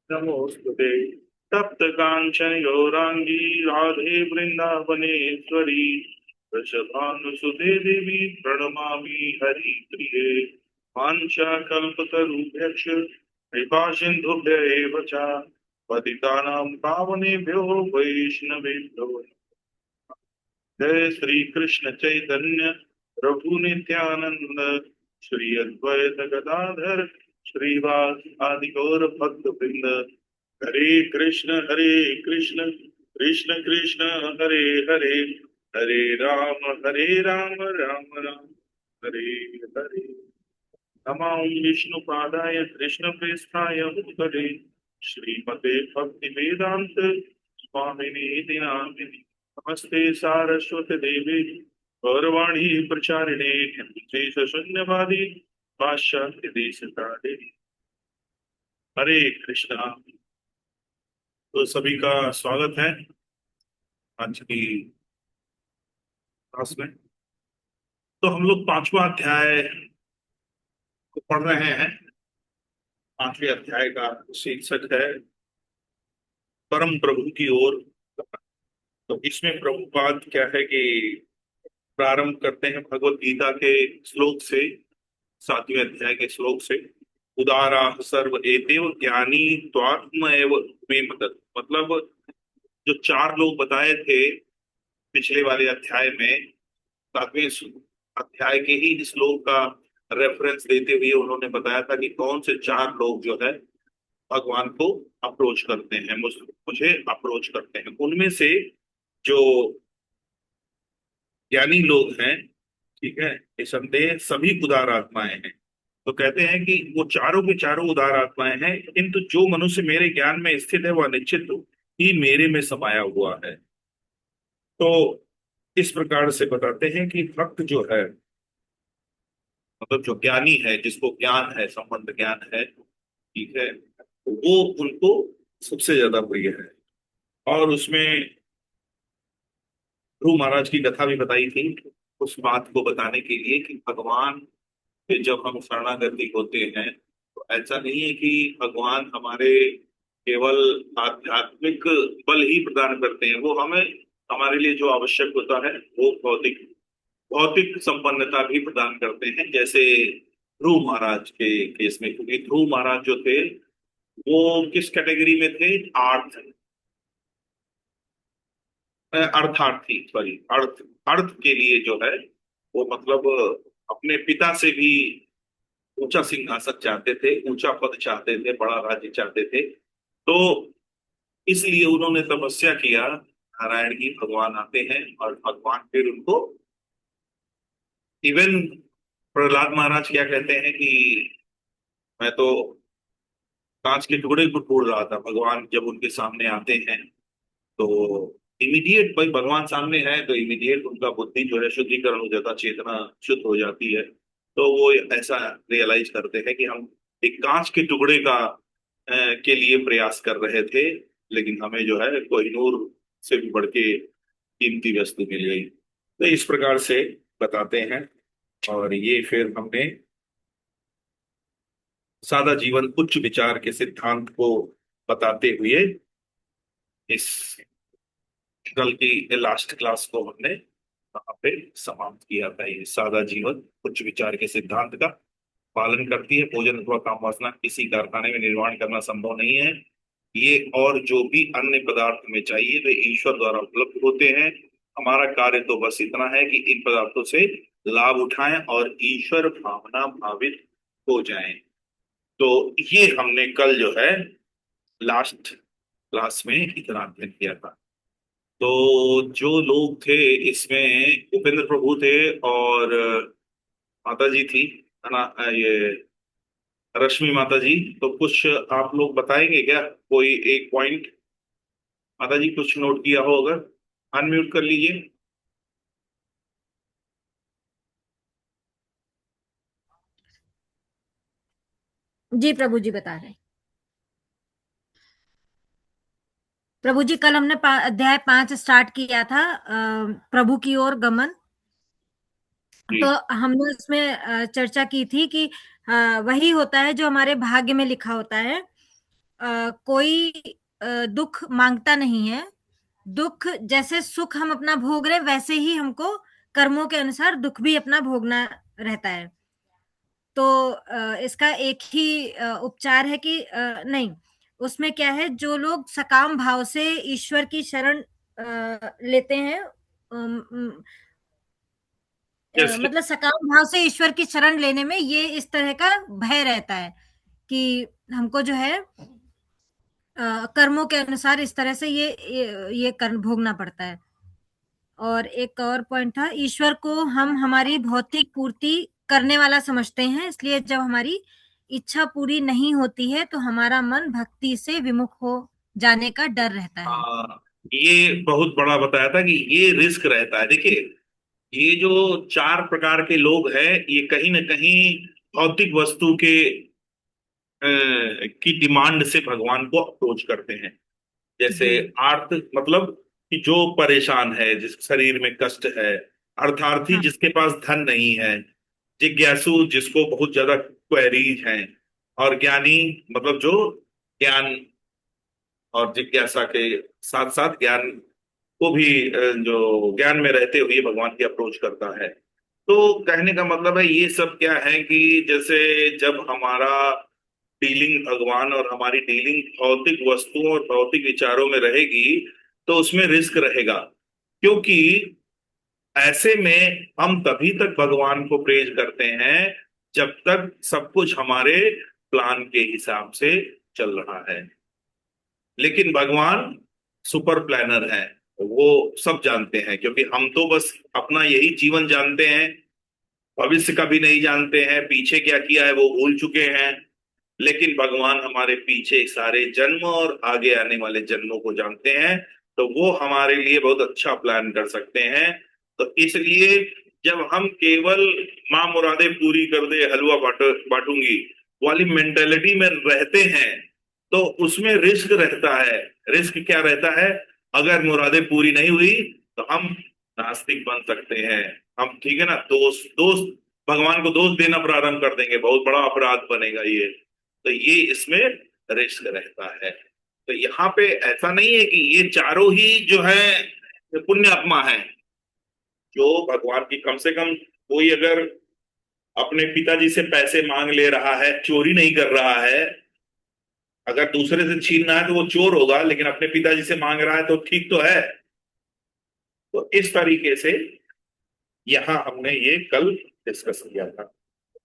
नमोस्तुते तप्त कांचन गौरांगी राधे वृंदावनेश्वरी वृषभानुसुते देवी प्रणमामि हरिप्रिये वाञ्छाकल्पतरुभ्यश्च कृपा सिन्धुभ्य एव च पतितानां पावनेभ्यो वैष्णवेभ्यो जय श्री कृष्ण चैतन्य प्रभु नित्यानंद श्री अद्वैत गदाधर श्रीवास आदि गौर भक्त वृंद हरे कृष्ण कृष्ण कृष्ण हरे हरे हरे राम राम राम हरे हरे नमो विष्णुपादाय कृष्णप्रेष्ठाय भूतले श्रीमते भक्ति वेदांत स्वामिने नामिने नमस्ते सारस्वत देवी गौरवाणी प्रचारिणे शेष शून्यवादी पाश्चात्य देश काले हरे कृष्णा। तो सभी का स्वागत है आज की क्लास में। तो हम लोग पांचवा अध्याय को पढ़ रहे हैं। पांचवें अध्याय का शीर्षक है परम प्रभु की ओर। तो इसमें प्रभुपाद क्या है कि प्रारंभ करते हैं भगवत गीता के श्लोक से, सातवें अध्याय के श्लोक से। उदारा सर्व एतेव ज्ञानी त्वात्म एव मे मदद। मतलब जो चार लोग बताए थे पिछले वाले अध्याय में, सातवें अध्याय के ही श्लोक का रेफरेंस देते हुए उन्होंने बताया था कि कौन से चार लोग जो है भगवान को अप्रोच करते हैं, मुझे अप्रोच करते हैं। उनमें से जो ज्ञानी लोग हैं, ठीक है, निसंदेह सभी उदार आत्माएं हैं। तो कहते हैं कि वो चारों के चारों उदार आत्माएं हैं, किंतु जो मनुष्य मेरे ज्ञान में स्थित है वह निश्चित ही मेरे में समाया हुआ है। तो इस प्रकार से बताते हैं कि भक्त जो है, मतलब जो ज्ञानी है, जिसको ज्ञान है, संबंध ज्ञान है, ठीक है, वो उनको सबसे ज्यादा प्रिय है। और उसमें ध्रुव महाराज की कथा भी बताई थी, उस बात को बताने के लिए कि भगवान पे जब हम शरणागति होते हैं तो ऐसा नहीं है कि भगवान हमारे केवल आध्यात्मिक बल ही प्रदान करते हैं। वो हमें, हमारे लिए जो आवश्यक होता है वो भौतिक भौतिक संपन्नता भी प्रदान करते हैं। जैसे ध्रुव महाराज के केस में, क्योंकि ध्रुव महाराज जो थे वो किस कैटेगरी में थे? आर्थ, अर्थार्थी, सॉरी, अर्थ, अर्थ के लिए जो है वो, मतलब अपने पिता से भी ऊंचा सिंहासन चाहते थे, ऊंचा पद चाहते थे, बड़ा राज्य चाहते थे। तो इसलिए उन्होंने तपस्या किया नारायण की। भगवान आते हैं और भगवान फिर उनको, इवन प्रहलाद महाराज क्या कहते हैं कि मैं तो कांच के टुकड़े को तोड़ रहा था, भगवान जब उनके सामने आते हैं तो इमीडिएट, भाई भगवान सामने है तो इमीडिएट उनका बुद्धि जो है शुद्धिकरण हो जाता, चेतना शुद्ध हो जाती है। तो वो ऐसा रियलाइज करते हैं कि हम एक कांच के टुकड़े का के लिए प्रयास कर रहे थे, लेकिन हमें जो है कोहिनूर से भी बढ़ के कीमती वस्तु मिल गई। तो इस प्रकार से बताते हैं। और ये फिर हमने सादा जीवन उच्च विचार के सिद्धांत को बताते हुए इस कल की लास्ट क्लास को हमने वहां पे समाप्त किया था। ये सादा जीवन उच्च विचार के सिद्धांत का पालन करती है। भोजन अथवा काम वासना किसी कारखाने में निर्माण करना संभव नहीं है। ये और जो भी अन्य पदार्थ में चाहिए वे ईश्वर द्वारा उपलब्ध होते हैं। हमारा कार्य तो बस इतना है कि इन पदार्थों से लाभ उठाएं और ईश्वर भावना भावित हो जाएं। तो ये हमने कल जो है लास्ट क्लास में इतना अध्ययन किया था। तो जो लोग थे इसमें, उपेंद्र प्रभु थे और माता जी थी, है ना, ये रश्मि माता जी। तो कुछ आप लोग बताएंगे क्या, कोई एक पॉइंट? माता जी कुछ नोट किया हो अगर अनम्यूट कर लीजिए। जी प्रभु जी बता रहे हैं। प्रभु जी कल हमने अध्याय 5 स्टार्ट किया था, प्रभु की ओर गमन। जी। तो हमने उसमें चर्चा की थी कि वही होता है जो हमारे भाग्य में लिखा होता है। कोई दुख मांगता नहीं है। दुख जैसे सुख हम अपना भोग रहे वैसे ही हमको कर्मों के अनुसार दुख भी अपना भोगना रहता है। तो इसका एक ही उपचार है कि नहीं, उसमें क्या है, जो लोग सकाम भाव से ईश्वर की शरण लेते हैं, जैसे मतलब सकाम भाव से ईश्वर की शरण लेने में ये इस तरह का भय रहता है कि हमको जो है कर्मों के अनुसार इस तरह से ये कर्म भोगना पड़ता है। और एक और पॉइंट था, ईश्वर को हम हमारी भौतिक पूर्ति करने वाला समझते हैं, इसलिए जब हमारी इच्छा पूरी नहीं होती है तो हमारा मन भक्ति से विमुख हो जाने का डर रहता है। ये बहुत बड़ा बताया था कि ये रिस्क रहता है। देखिए, ये जो चार प्रकार के लोग हैं, ये कहीं ना कहीं भौतिक वस्तु के की डिमांड से भगवान को अप्रोच करते हैं। जैसे जी। आर्त मतलब कि जो परेशान है, जिस शरीर में कष्ट है। अर्थार्थी हाँ। जिसके पास धन नहीं है। जिज्ञासु जिसको बहुत ज्यादा क्वेरीज हैं। और ज्ञानी मतलब जो ज्ञान और जिज्ञासा के साथ साथ ज्ञान को भी जो ज्ञान में रहते हुए भगवान की अप्रोच करता है। तो कहने का मतलब है ये सब क्या है कि जैसे जब हमारा डीलिंग भगवान और हमारी डीलिंग भौतिक वस्तुओं और भौतिक विचारों में रहेगी, तो उसमें रिस्क रहेगा। क्योंकि ऐसे में हम तभी तक भगवान को प्रेज करते हैं जब तक सब कुछ हमारे प्लान के हिसाब से चल रहा है। लेकिन भगवान सुपर प्लानर है। वो सब जानते हैं, क्योंकि हम तो बस अपना यही जीवन जानते हैं। भविष्य का भी नहीं जानते हैं, पीछे क्या किया है वो भूल चुके हैं। लेकिन भगवान हमारे पीछे सारे जन्म और आगे आने वाले जन्मों को जानते हैं। तो वो हमारे लिए बहुत अच्छा प्लान कर सकते हैं। तो इसलिए जब हम केवल माँ मुरादे पूरी कर दे हलवा बांटूंगी वाली मेंटेलिटी में रहते हैं, तो उसमें रिस्क रहता है। रिस्क क्या रहता है? अगर मुरादें पूरी नहीं हुई तो हम नास्तिक बन सकते हैं। हम, ठीक है ना, दोस्त दोस्त भगवान को दोष देना प्रारंभ कर देंगे, बहुत बड़ा अपराध बनेगा ये। तो ये इसमें रिस्क रहता है। तो यहाँ पे ऐसा नहीं है कि ये चारों ही जो है पुण्य आत्मा है। जो भगवान की, कम से कम कोई अगर अपने पिताजी से पैसे मांग ले रहा है, चोरी नहीं कर रहा है। अगर दूसरे से छीनना है तो वो चोर होगा, लेकिन अपने पिताजी से मांग रहा है तो ठीक तो है। तो इस तरीके से यहाँ हमने ये कल डिस्कस किया था।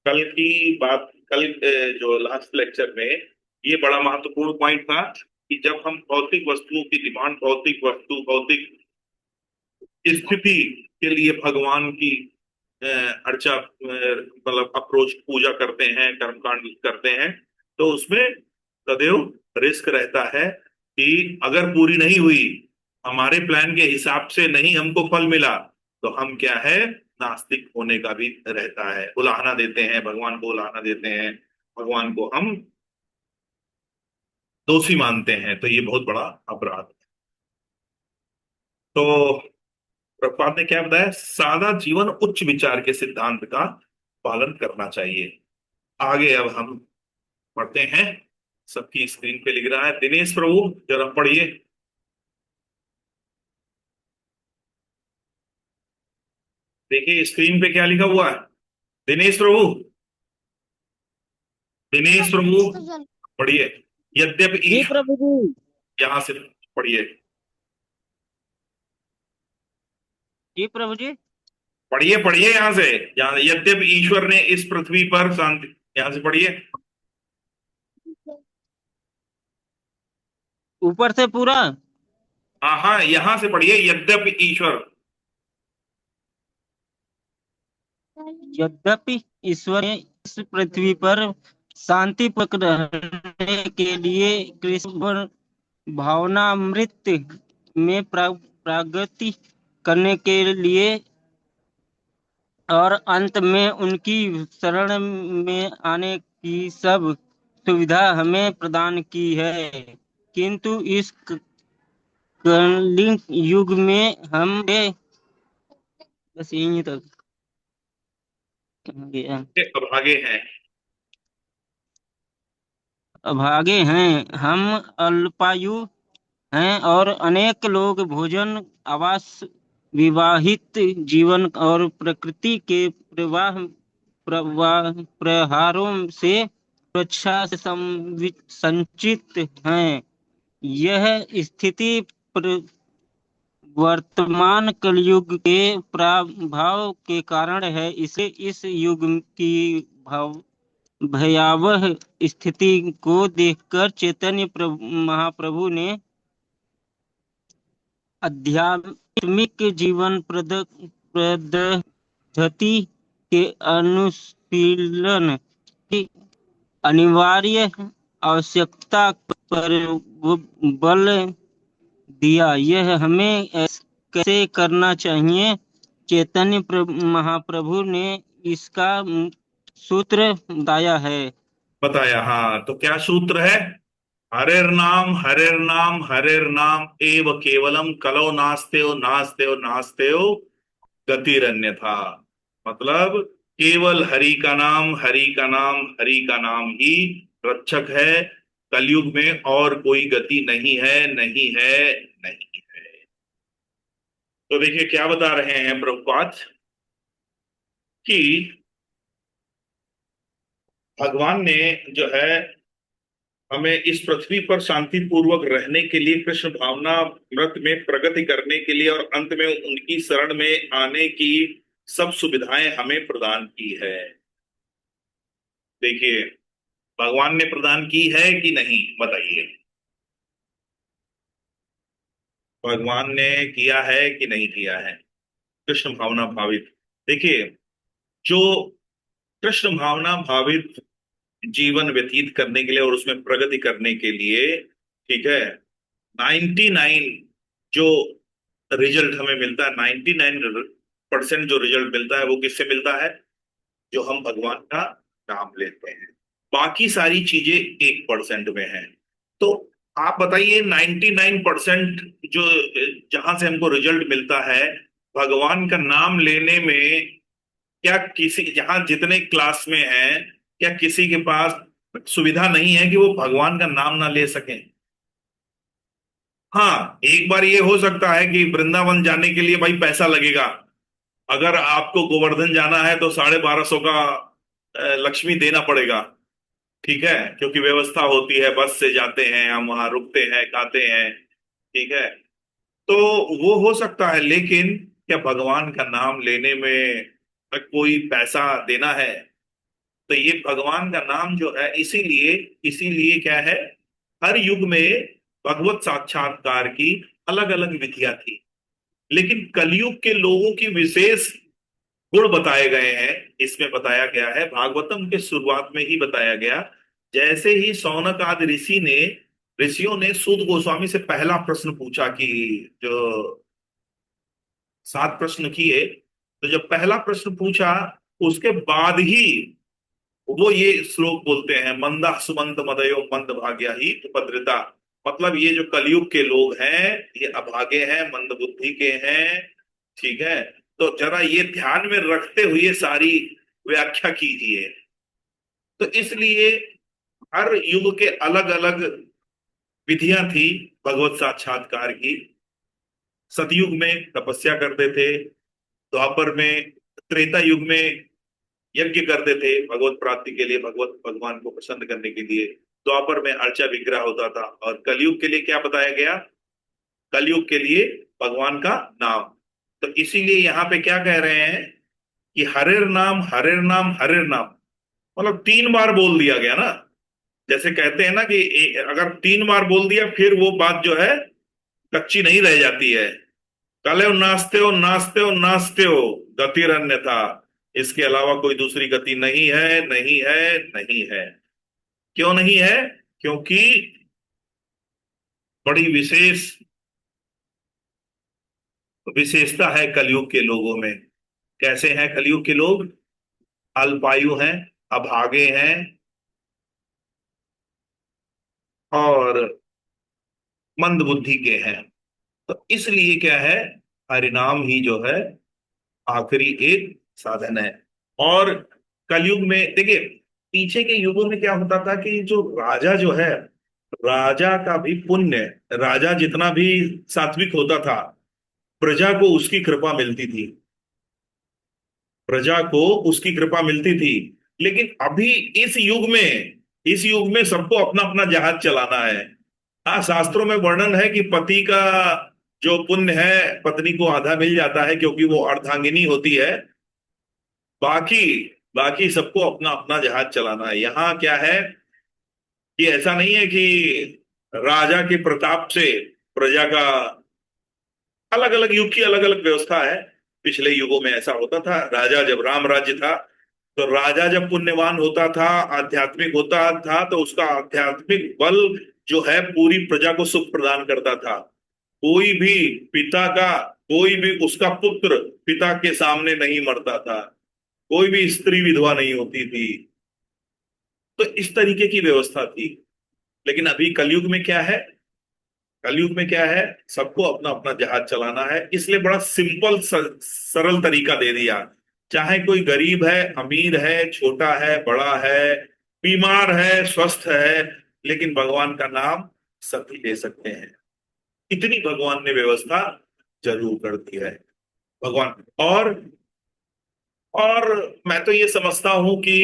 कल की बात, कल जो लास्ट लेक्चर में ये बड़ा महत्वपूर्ण पॉइंट था कि जब हम भौतिक वस्तुओं की डिमांड, भौतिक वस्तु, भौतिक स्थिति के लिए भगवान की अर्चा मतलब अप्रोच, पूजा करते हैं, कर्मकांड करते हैं, तो उसमें सदैव रिस्क रहता है कि अगर पूरी नहीं हुई, हमारे प्लान के हिसाब से नहीं हमको फल मिला, तो हम क्या है, नास्तिक होने का भी रहता है। उलाहना देते हैं भगवान को, उलाहना देते हैं भगवान को, हम दोषी मानते हैं। तो ये बहुत बड़ा अपराध है। तो प्रभुपाद ने क्या बताया? सादा जीवन उच्च विचार के सिद्धांत का पालन करना चाहिए। आगे अब हम पढ़ते हैं। सबकी स्क्रीन पे लिख रहा है, दिनेश प्रभु जरा पढ़िए। देखिए स्क्रीन पे क्या लिखा हुआ है। दिनेश प्रभु, दिनेश प्रभु पढ़िए। यद्यपि जी प्रभु जी। यहां से पढ़िए। जी प्रभु जी। पढ़िए पढ़िए यहां से। यहाँ यद्यपि ईश्वर ने इस पृथ्वी पर शांति, यहां से पढ़िए। ऊपर से पूरा। हाँ हाँ, यहां से पढ़िए, यद्यपि ईश्वर। यद्यपि ईश्वर ने इस पृथ्वी पर शांति पक रहने के लिए कृष्ण भावनामृत में प्रगति करने के लिए और अंत में उनकी शरण में आने की सब सुविधा हमें प्रदान की है, किंतु इस कलिंग युग में हम बस यहीं तक। कहाँ गया? के अभागे हैं। अभागे हैं हम, अल्पायु हैं, और अनेक लोग भोजन, आवास, विवाहित जीवन और प्रकृति के प्रहारों से सुरक्षा से संचित हैं। यह स्थिति वर्तमान कलयुग के प्रभाव के कारण है। इसे इस युग की भयावह स्थिति को देखकर चैतन्य महाप्रभु ने आध्यात्मिक जीवन पद्धति के अनुशीलन की अनिवार्य आवश्यकता पर बल दिया। यह हमें कैसे करना चाहिए? चैतन्य महाप्रभु ने इसका सूत्र बताया। हाँ, तो क्या सूत्र है? हरेर नाम एव केवलम कलो नास्तेओ नास्तेओ नास्तेओ गतिरन्यथा। मतलब केवल हरि का नाम, हरि का नाम, हरि का नाम ही रक्षक है। कलयुग में और कोई गति नहीं है, नहीं है, नहीं है। तो देखिए क्या बता रहे हैं प्रभुपाद कि भगवान ने जो है हमें इस पृथ्वी पर शांति पूर्वक रहने के लिए, कृष्ण भावना व्रत में प्रगति करने के लिए और अंत में उनकी शरण में आने की सब सुविधाएं हमें प्रदान की है। देखिए, भगवान ने प्रदान की है कि नहीं, बताइए। भगवान ने किया है कि नहीं किया है? कृष्ण भावना भावित, देखिए, जो कृष्ण भावना भावित जीवन व्यतीत करने के लिए और उसमें प्रगति करने के लिए, ठीक है, 99 जो रिजल्ट हमें मिलता है, 99% जो रिजल्ट मिलता है वो किससे मिलता है? जो हम भगवान का नाम लेते हैं। बाकी सारी चीजें 1% में है। तो आप बताइए, 99% जो जहां से हमको रिजल्ट मिलता है भगवान का नाम लेने में, क्या किसी, जहां जितने क्लास में है, क्या किसी के पास सुविधा नहीं है कि वो भगवान का नाम ना ले सकें? हाँ, एक बार ये हो सकता है कि वृंदावन जाने के लिए भाई पैसा लगेगा। अगर आपको गोवर्धन जाना है तो 1250 का लक्ष्मी देना पड़ेगा। ठीक है, क्योंकि व्यवस्था होती है, बस से जाते हैं हम, वहां रुकते हैं, खाते हैं। ठीक है, तो वो हो सकता है, लेकिन क्या भगवान का नाम लेने में कोई पैसा देना है? तो ये भगवान का नाम जो है, इसीलिए इसीलिए क्या है, हर युग में भगवत साक्षात्कार की अलग अलग विधियां थी, लेकिन कलयुग के लोगों की विशेष गुण बताए गए हैं। इसमें बताया गया है, भागवतम के शुरुआत में ही बताया गया, जैसे ही शौनक आदि ऋषियों ने सूत गोस्वामी से पहला प्रश्न पूछा कि जो 7 प्रश्न किए, तो जब पहला प्रश्न पूछा उसके बाद ही वो ये श्लोक बोलते हैं, मंदा सुमंत मदयो मंद भाग्या ही उपद्रता। मतलब ये जो कलयुग के लोग हैं ये अभागे हैं, मंद बुद्धि के हैं। ठीक है, तो जरा ये ध्यान में रखते हुए सारी व्याख्या कीजिए। तो इसलिए हर युग के अलग अलग विधियां थी भगवत साक्षात्कार की। सतयुग में तपस्या करते थे, द्वापर में, त्रेता युग में यज्ञ करते थे भगवत प्राप्ति के लिए, भगवान को प्रसन्न करने के लिए। द्वापर में अर्चा विग्रह होता था। और कलयुग के लिए क्या बताया गया? कलयुग के लिए भगवान का नाम। तो इसीलिए यहाँ पे क्या कह रहे हैं कि हरेर नाम, हरेर नाम, हरेर नाम, मतलब 3 बार बोल दिया गया ना। जैसे कहते हैं ना कि अगर 3 बार बोल दिया फिर वो बात जो है कच्ची नहीं रह जाती है। काले नाचते हो, नाचते हो, नाचते हो, गतिर अन्यथा। इसके अलावा कोई दूसरी गति नहीं है, नहीं है, नहीं है। क्यों नहीं है? क्योंकि बड़ी विशेषता है कलयुग के लोगों में। कैसे हैं कलयुग के लोग? अल्पायु हैं, अभागे हैं, और मंद बुद्धि के हैं। तो इसलिए क्या है, हरिनाम ही जो है आखिरी एक साधन है। और कलयुग में देखिए, पीछे के युगों में क्या होता था कि जो राजा जो है, राजा का भी पुण्य, राजा जितना भी सात्विक होता था, प्रजा को उसकी कृपा मिलती थी, प्रजा को उसकी कृपा मिलती थी। लेकिन अभी इस युग में सबको अपना अपना जहाज चलाना है। हाँ, शास्त्रों में वर्णन है कि पति का जो पुण्य है पत्नी को आधा मिल जाता है, क्योंकि वो अर्धांगिनी होती है। बाकी बाकी सबको अपना अपना जहाज चलाना है। यहाँ क्या है कि ऐसा नहीं है कि राजा के प्रताप से प्रजा का, अलग अलग युग की अलग अलग व्यवस्था है। पिछले युगों में ऐसा होता था, राजा जब राम राज्य था, तो राजा जब पुण्यवान होता था, आध्यात्मिक होता था, तो उसका आध्यात्मिक बल जो है पूरी प्रजा को सुख प्रदान करता था। कोई भी पिता का, कोई भी उसका पुत्र पिता के सामने नहीं मरता था, कोई भी स्त्री विधवा नहीं होती थी। तो इस तरीके की व्यवस्था थी। लेकिन अभी कलयुग में क्या है, कलयुग में क्या है, सबको अपना अपना जहाज चलाना है, इसलिए बड़ा सिंपल सरल तरीका दे दिया। चाहे कोई गरीब है, अमीर है, छोटा है, बड़ा है, बीमार है, स्वस्थ है, लेकिन भगवान का नाम सभी ले सकते हैं। इतनी भगवान ने व्यवस्था जरूर कर दी है भगवान। और मैं तो ये समझता हूं कि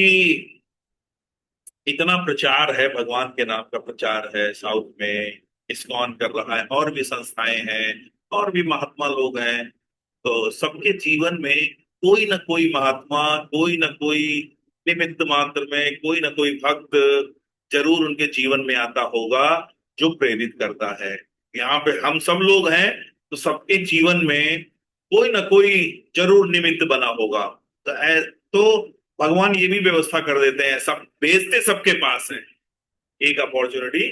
इतना प्रचार है, भगवान के नाम का प्रचार है साउथ में, इस्कॉन कर रहा है, और भी संस्थाएं हैं, और भी महात्मा लोग हैं। तो सबके जीवन में कोई ना कोई महात्मा, कोई ना कोई निमित्त मात्र में कोई ना कोई भक्त जरूर उनके जीवन में आता होगा, जो प्रेरित करता है। यहाँ पे हम सब लोग हैं, तो सबके जीवन में कोई ना कोई जरूर निमित्त बना होगा। तो भगवान ये भी व्यवस्था कर देते हैं, सब भेजते सबके पास है, एक अपॉर्चुनिटी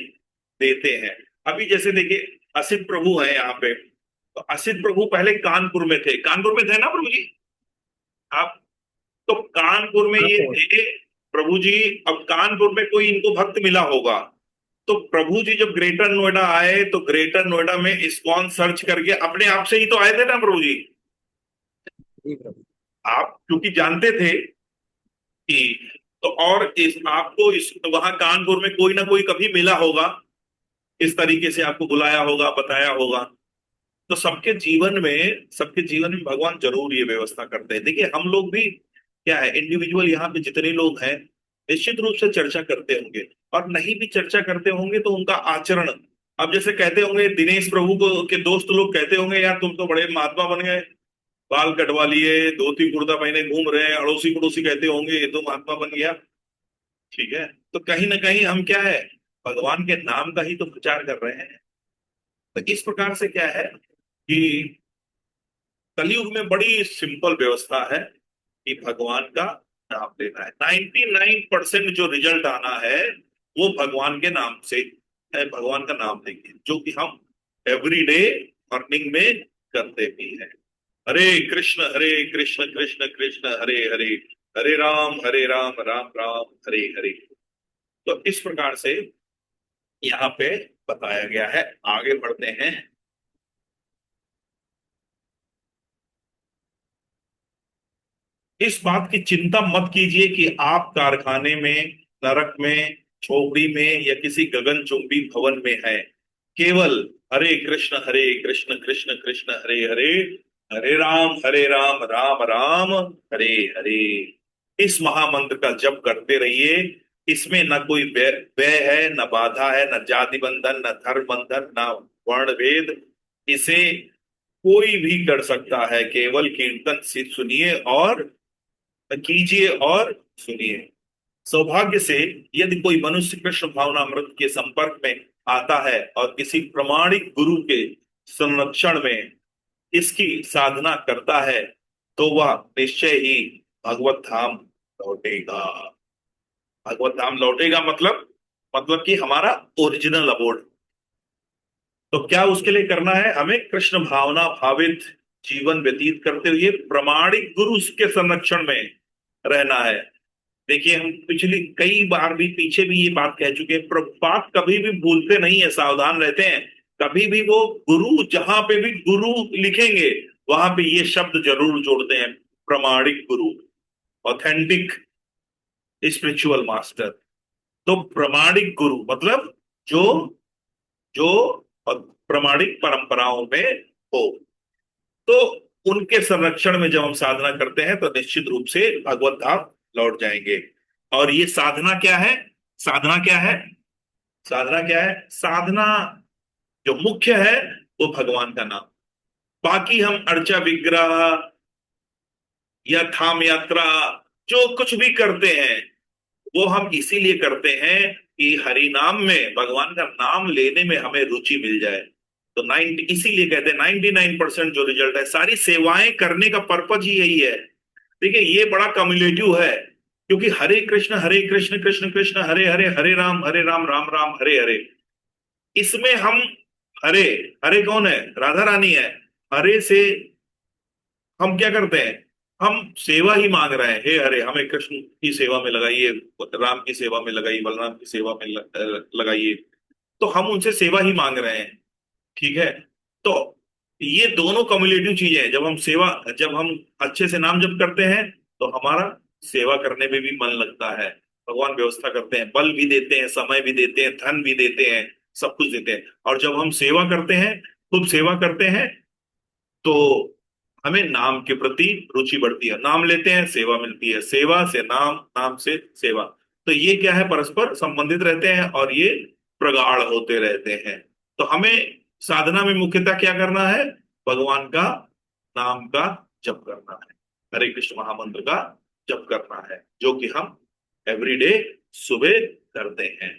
देते हैं। अभी जैसे देखिए, असित प्रभु है यहाँ पे, तो असित प्रभु पहले कानपुर में थे, कानपुर में थे ना प्रभु जी आप? तो कानपुर में ये थे प्रभु जी। अब कानपुर में कोई इनको भक्त मिला होगा, तो प्रभु जी जब ग्रेटर नोएडा आए, तो ग्रेटर नोएडा में इस्कॉन सर्च करके अपने आप से ही तो आए थे ना प्रभु जी? आप क्योंकि जानते थे कि, तो और इस आपको इस वहां कानपुर में कोई ना कोई कभी मिला होगा, इस तरीके से आपको बुलाया होगा, बताया होगा। तो सबके जीवन में भगवान जरूर ये व्यवस्था करते हैं। देखिए, हम लोग भी क्या है, इंडिविजुअल यहाँ पे जितने लोग हैं, निश्चित रूप से चर्चा करते होंगे, और नहीं भी चर्चा करते होंगे तो उनका आचरण, अब जैसे कहते होंगे दिनेश प्रभु को के दोस्त लोग कहते होंगे, यार तुम तो बड़े महात्मा बन गए, बाल कटवा लिए, धोती कुर्ता पहने घूम रहे हैं, अड़ोसी पड़ोसी कहते होंगे ये तो महात्मा बन गया। ठीक है, तो कहीं ना कहीं हम क्या है, भगवान के नाम का ही तो प्रचार कर रहे हैं। तो इस प्रकार से क्या है कि कलयुग में बड़ी सिंपल व्यवस्था है कि भगवान का नाम लेना है। 99% जो रिजल्ट आना है वो भगवान के नाम से है, भगवान का नाम लेंगे, जो कि हम एवरीडे मॉर्निंग में करते भी हैं। हरे कृष्ण कृष्ण कृष्ण हरे हरे, हरे राम राम राम हरे हरे। तो इस प्रकार से यहाँ पे बताया गया है। आगे बढ़ते हैं। इस बात की चिंता मत कीजिए कि आप कारखाने में, नरक में, झोपड़ी में या किसी गगनचुंबी भवन में हैं। केवल हरे कृष्ण कृष्ण कृष्ण हरे हरे, हरे राम राम राम हरे हरे, इस महामंत्र का जप करते रहिए। इसमें न कोई व्यय है, न बाधा है, न जाति बंधन, न धर्म बंधन, न वर्ण भेद। इसे कोई भी कर सकता है, केवल कीर्तन से सुनिए और कीजिए और सुनिए। सौभाग्य से यदि कोई मनुष्य कृष्ण भावनामृत के संपर्क में आता है और किसी प्रमाणिक गुरु के संरक्षण में इसकी साधना करता है, तो वह निश्चय ही भगवत धाम लौटेगा। भगवत धाम लौटेगा मतलब कि हमारा ओरिजिनल अबोर्ड। तो क्या उसके लिए करना है? हमें कृष्ण भावना भावित जीवन व्यतीत करते हुए प्रमाणिक गुरु के संरक्षण में रहना है। देखिए, हम पिछली कई बार भी पीछे भी ये बात कह चुके हैं, प्रभुपाद कभी भी भूलते नहीं है, सावधान रहते हैं। कभी भी वो गुरु, जहां पे भी गुरु लिखेंगे वहां पे ये शब्द जरूर जोड़ते हैं, प्रमाणिक गुरु, ऑथेंटिक स्पिरिचुअल मास्टर। तो प्रामाणिक गुरु मतलब जो जो प्रामाणिक परंपराओं में हो, तो उनके संरक्षण में जब हम साधना करते हैं तो निश्चित रूप से भगवत धाम लौट जाएंगे। और ये साधना क्या है? साधना क्या है? साधना क्या है? साधना जो मुख्य है वो भगवान का नाम। बाकी हम अर्चा विग्रह या धाम यात्रा जो कुछ भी करते हैं वो हम इसीलिए करते हैं कि हरि नाम में, भगवान का नाम लेने में हमें रुचि मिल जाए। तो 90, इसीलिए कहते हैं 99% जो रिजल्ट है, सारी सेवाएं करने का पर्पज ही यही है। देखिए ये बड़ा कम्युलेटिव है, क्योंकि हरे कृष्ण कृष्ण कृष्ण हरे हरे, हरे राम राम राम हरे हरे, इसमें हम हरे, हरे कौन है? राधा रानी है। हरे से हम क्या करते हैं? हम सेवा ही मांग रहे हैं। हे हरे, हमें कृष्ण की सेवा में लगाइए, राम की सेवा में लगाइए, बलराम की सेवा में लगाइए। तो हम उनसे सेवा ही मांग रहे हैं। ठीक है। तो ये दोनों कम्युलेटिव चीजें हैं। जब हम अच्छे से नाम जप करते हैं तो हमारा सेवा करने में भी मन लगता है। भगवान व्यवस्था करते हैं, बल भी देते हैं, समय भी देते हैं, धन भी देते हैं, सब कुछ देते हैं। और जब हम सेवा करते हैं, खूब सेवा करते हैं, तो हमें नाम के प्रति रुचि बढ़ती है। नाम लेते हैं, सेवा मिलती है, सेवा से नाम, नाम से सेवा। तो ये क्या है? परस्पर संबंधित रहते हैं और ये प्रगाढ़ होते रहते हैं। तो हमें साधना में मुख्यतः क्या करना है? भगवान का नाम का जप करना है, हरे कृष्ण महामंत्र का जप करना है, जो कि हम एवरीडे सुबह करते हैं।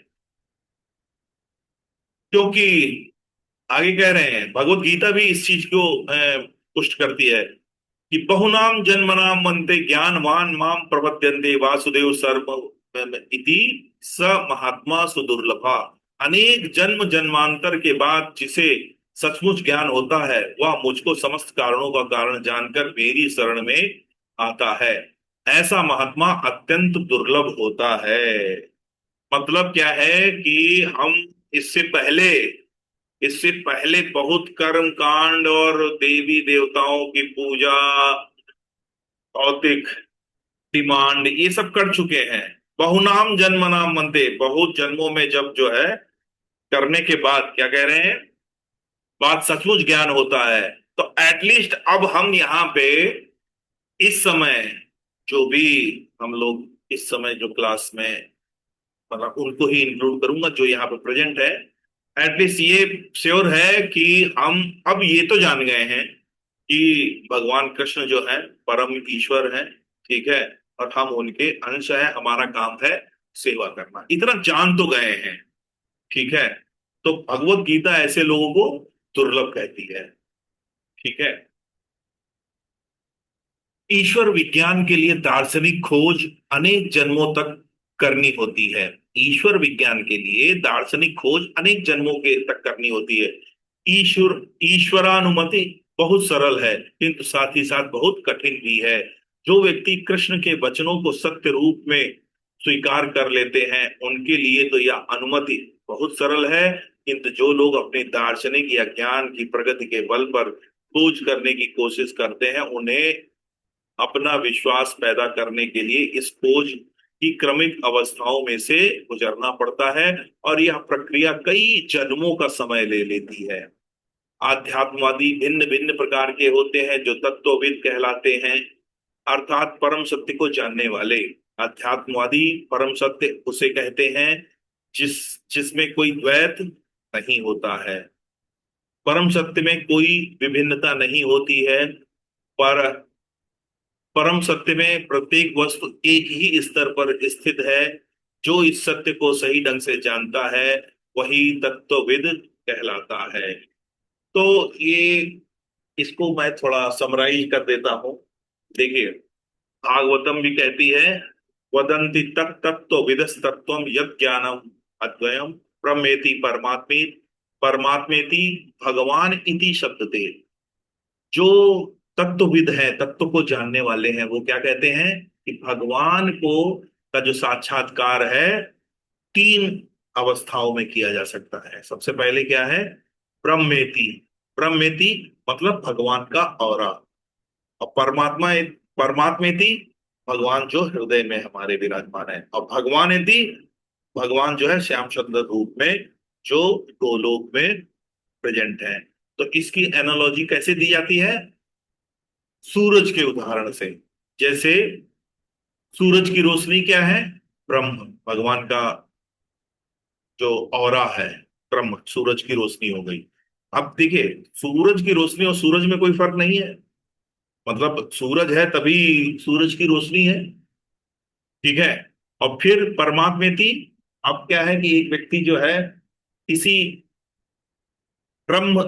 क्योंकि आगे कह रहे हैं, भगवत गीता भी इस चीज को पुष्ट करती है कि बहुनाम जन्मनाम मनते ज्ञानवान माम प्रपद्यन्ते वासुदेव सर्व इति स महात्मा सुदुर्लभा। अनेक जन्म जन्मांतर के बाद जिसे सचमुच ज्ञान होता है, वह मुझको समस्त कारणों का कारण जानकर मेरी शरण में आता है। ऐसा महात्मा अत्यंत दुर्लभ होता है। मतलब क्या है कि हम इससे पहले इससे पहले बहुत कर्म कांड और देवी देवताओं की पूजा, भौतिक डिमांड, ये सब कर चुके हैं। बहुनाम जन्म नाम मनते, बहुत जन्मों में जब जो है करने के बाद क्या कह रहे हैं? बात सचमुच ज्ञान होता है। तो एटलीस्ट अब हम यहाँ पे इस समय जो भी हम लोग इस समय जो क्लास में, मतलब उनको ही इंक्लूड करूंगा जो यहाँ पे प्रेजेंट है, एटलीस्ट ये श्योर है कि हम अब ये तो जान गए हैं कि भगवान कृष्ण जो है परम ईश्वर है। ठीक है। और हम उनके अंश है, हमारा काम है सेवा करना, इतना जान तो गए हैं। ठीक है। तो भगवत गीता ऐसे लोगों को दुर्लभ कहती है। ठीक है। ईश्वर विज्ञान के लिए दार्शनिक खोज अनेक जन्मों तक करनी होती है। ईश्वर विज्ञान के लिए दार्शनिक खोज अनेक जन्मों के तक करनी होती है। ईश्वरानुमति बहुत सरल है, किंतु साथ ही साथ बहुत कठिन भी है। जो व्यक्ति कृष्ण के वचनों को सत्य रूप में स्वीकार कर लेते हैं, उनके लिए तो यह अनुमति बहुत सरल है। किंतु जो लोग अपने दार्शनिक या ज्ञान की प्रगति के बल पर खोज करने की कोशिश करते हैं, उन्हें अपना विश्वास पैदा करने के लिए इस खोज की क्रमिक अवस्थाओं में से गुजरना पड़ता है, और यह प्रक्रिया कई जन्मों का समय ले लेती है। आध्यात्मवादी भिन्न भिन्न प्रकार के होते हैं, जो तत्वविद कहलाते हैं, अर्थात परम सत्य को जानने वाले। अध्यात्मवादी परम सत्य उसे कहते हैं जिसमें कोई द्वैत नहीं होता है। परम सत्य में कोई विभिन्नता नहीं होती है, पर परम सत्य में प्रत्येक वस्तु एक ही स्तर पर स्थित है। जो इस सत्य को सही ढंग से जानता है वही तत्वविद कहलाता है। तो ये, इसको मैं थोड़ा समराइज कर देता हूं। देखिए, भागवतम भी कहती है, वदंति तत् तत्व विदस तत्वम यत् ज्ञानम अद्वयम ब्रह्मेति परमात्मे, परमात्मेति भगवान इति शब्दते। जो तत्वविद है, तत्व को जानने वाले हैं, वो क्या कहते हैं कि भगवान को का जो साक्षात्कार है तीन अवस्थाओं में किया जा सकता है। सबसे पहले क्या है? ब्रह्मेति। ब्रह्मेति मतलब भगवान का औरा। और परमात्मेति भगवान जो हृदय में हमारे विराजमान है, और भगवान यदि भगवान जो है श्याम सुंदर रूप में जो गोलोक में प्रेजेंट है। तो इसकी एनालॉजी कैसे दी जाती है? सूरज के उदाहरण से। जैसे सूरज की रोशनी क्या है? ब्रह्म, भगवान का जो ऑरा है, ब्रह्म सूरज की रोशनी हो गई। अब देखिए, सूरज की रोशनी और सूरज में कोई फर्क नहीं है, मतलब सूरज है तभी सूरज की रोशनी है, ठीक है। और फिर परमात्मा थी। अब क्या है कि एक व्यक्ति जो है इसी ब्रह्म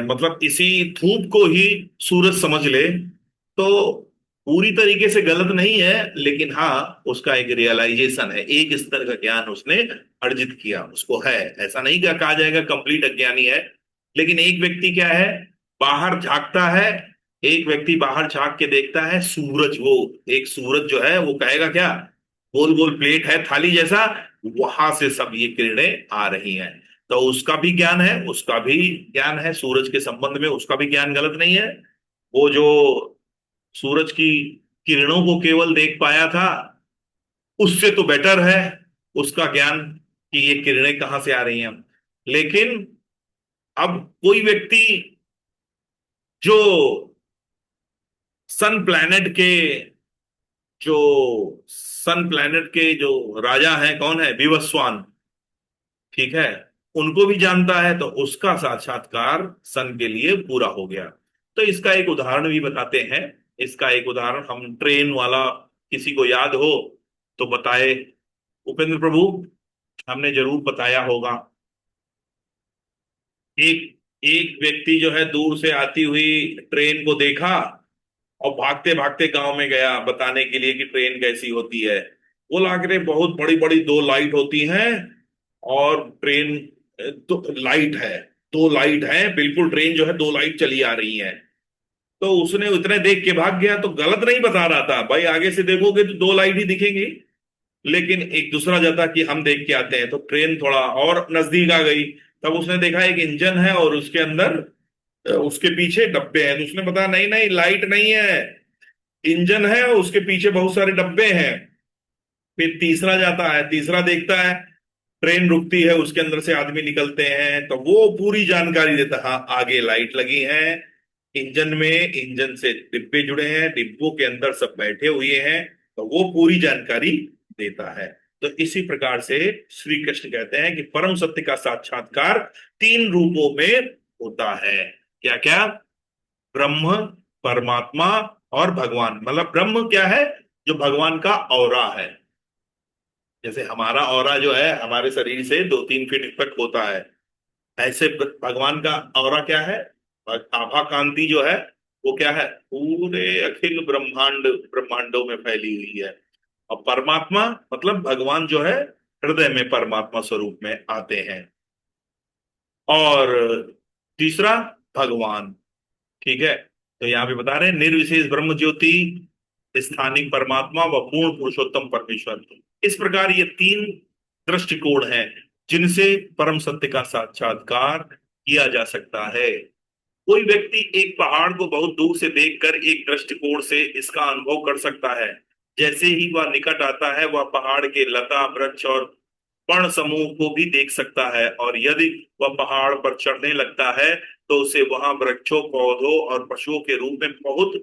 मतलब इसी धूप को ही सूरज समझ ले तो पूरी तरीके से गलत नहीं है, लेकिन हाँ उसका एक रियलाइजेशन है, एक स्तर का ज्ञान उसने अर्जित किया, उसको है। ऐसा नहीं क्या कहा जाएगा कंप्लीट अज्ञानी है। लेकिन एक व्यक्ति क्या है, बाहर झांकता है, एक व्यक्ति बाहर झांक के देखता है सूरज, वो एक सूरज जो है वो कहेगा क्या, गोल गोल प्लेट है थाली जैसा, वहां से सब ये किरणें आ रही हैं। तो उसका भी ज्ञान है, उसका भी ज्ञान है सूरज के संबंध में, उसका भी ज्ञान गलत नहीं है। वो जो सूरज की किरणों को केवल देख पाया था, उससे तो बेटर है उसका ज्ञान कि ये किरणें कहां से आ रही हैं। लेकिन अब कोई व्यक्ति जो सन प्लैनेट के जो सन प्लैनेट के जो राजा हैं, कौन है, विवस्वान, ठीक है, उनको भी जानता है, तो उसका साक्षात्कार सन के लिए पूरा हो गया। तो इसका एक उदाहरण भी बताते हैं। इसका एक उदाहरण हम ट्रेन वाला, किसी को याद हो तो बताए। उपेंद्र प्रभु, हमने जरूर बताया होगा। एक एक व्यक्ति जो है दूर से आती हुई ट्रेन को देखा और भागते भागते गांव में गया बताने के लिए कि ट्रेन कैसी होती है। वो लाग रहे बहुत बड़ी बड़ी दो लाइट होती हैं, और ट्रेन तो लाइट है, दो लाइट है, बिल्कुल ट्रेन जो है दो लाइट चली आ रही है। तो उसने उतने देख के भाग गया, तो गलत नहीं बता रहा था भाई, आगे से देखोगे तो दो लाइट ही दिखेंगी। लेकिन एक दूसरा जाता कि हम देख के आते हैं, तो ट्रेन थोड़ा और नजदीक आ गई, तब उसने देखा एक इंजन है और उसके अंदर उसके पीछे डब्बे हैं। तो उसने बताया नहीं नहीं, लाइट नहीं है, इंजन है और उसके पीछे बहुत सारे डब्बे हैं। फिर तीसरा जाता है, तीसरा देखता है ट्रेन रुकती है, उसके अंदर से आदमी निकलते हैं, तो वो पूरी जानकारी देता है, हाँ आगे लाइट लगी है, इंजन में इंजन से डिब्बे जुड़े हैं, डिब्बों के अंदर सब बैठे हुए हैं, तो वो पूरी जानकारी देता है। तो इसी प्रकार से श्री कृष्ण कहते हैं कि परम सत्य का साक्षात्कार तीन रूपों में होता है। क्या क्या? ब्रह्म, परमात्मा और भगवान। मतलब ब्रह्म क्या है? जो भगवान का औरा है। जैसे हमारा औरा जो है हमारे शरीर से 2-3 फीट तक होता है, ऐसे भगवान का औरा क्या है? आभा कांति जो है वो क्या है? पूरे अखिल ब्रह्मांडों में फैली हुई है। और परमात्मा मतलब भगवान जो है हृदय में परमात्मा स्वरूप में आते हैं। और तीसरा भगवान, ठीक है। तो यहाँ पे बता रहे हैं निर्विशेष ब्रह्म ज्योति, स्थानिक परमात्मा व पूर्ण पुरुषोत्तम परमेश्वर। इस प्रकार ये तीन दृष्टिकोण हैं जिनसे परम सत्य का साक्षात्कार किया जा सकता है। कोई व्यक्ति एक पहाड़ को बहुत दूर से देखकर एक दृष्टिकोण से इसका अनुभव कर सकता है। जैसे ही वह निकट आता है, वह पहाड़ के लता वृक्ष और पर्ण समूह को भी देख सकता है, और यदि वह पहाड़ पर चढ़ने लगता है तो उसे वहां वृक्षों, पौधों और पशुओं के रूप में बहुत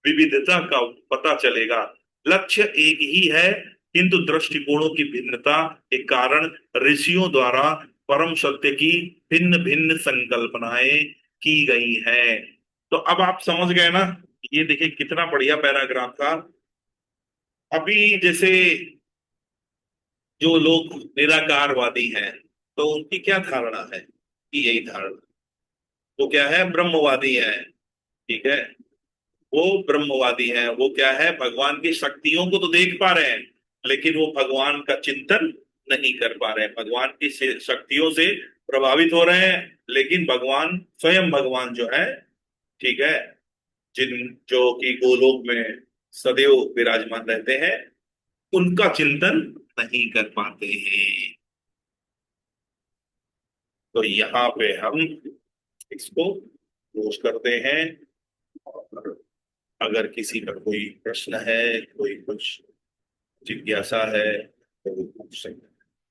विविधता का पता चलेगा। लक्ष्य एक ही है, किंतु दृष्टिकोणों की भिन्नता के कारण ऋषियों द्वारा परम सत्य की भिन्न भिन्न संकल्पनाएं की गई हैं। तो अब आप समझ गए ना? ये देखिए कितना बढ़िया पैराग्राफ था। अभी जैसे जो लोग निराकारवादी हैं, तो उनकी क्या धारणा है? कि यही धारणा, वो क्या है, ब्रह्मवादी है, ठीक है। वो ब्रह्मवादी है, वो क्या है, भगवान की शक्तियों को तो देख पा रहे हैं, लेकिन वो भगवान का चिंतन नहीं कर पा रहे हैं, भगवान की शक्तियों से प्रभावित हो रहे हैं, लेकिन भगवान स्वयं भगवान जो है, ठीक है, जिन जो कि गोलोक में सदैव विराजमान रहते हैं, उनका चिंतन नहीं कर पाते हैं। तो यहाँ पे हम इसको क्लोज करते हैं और अगर किसी का कोई प्रश्न है, कोई कुछ जिज्ञासा है तो वो पूछ सकते हैं।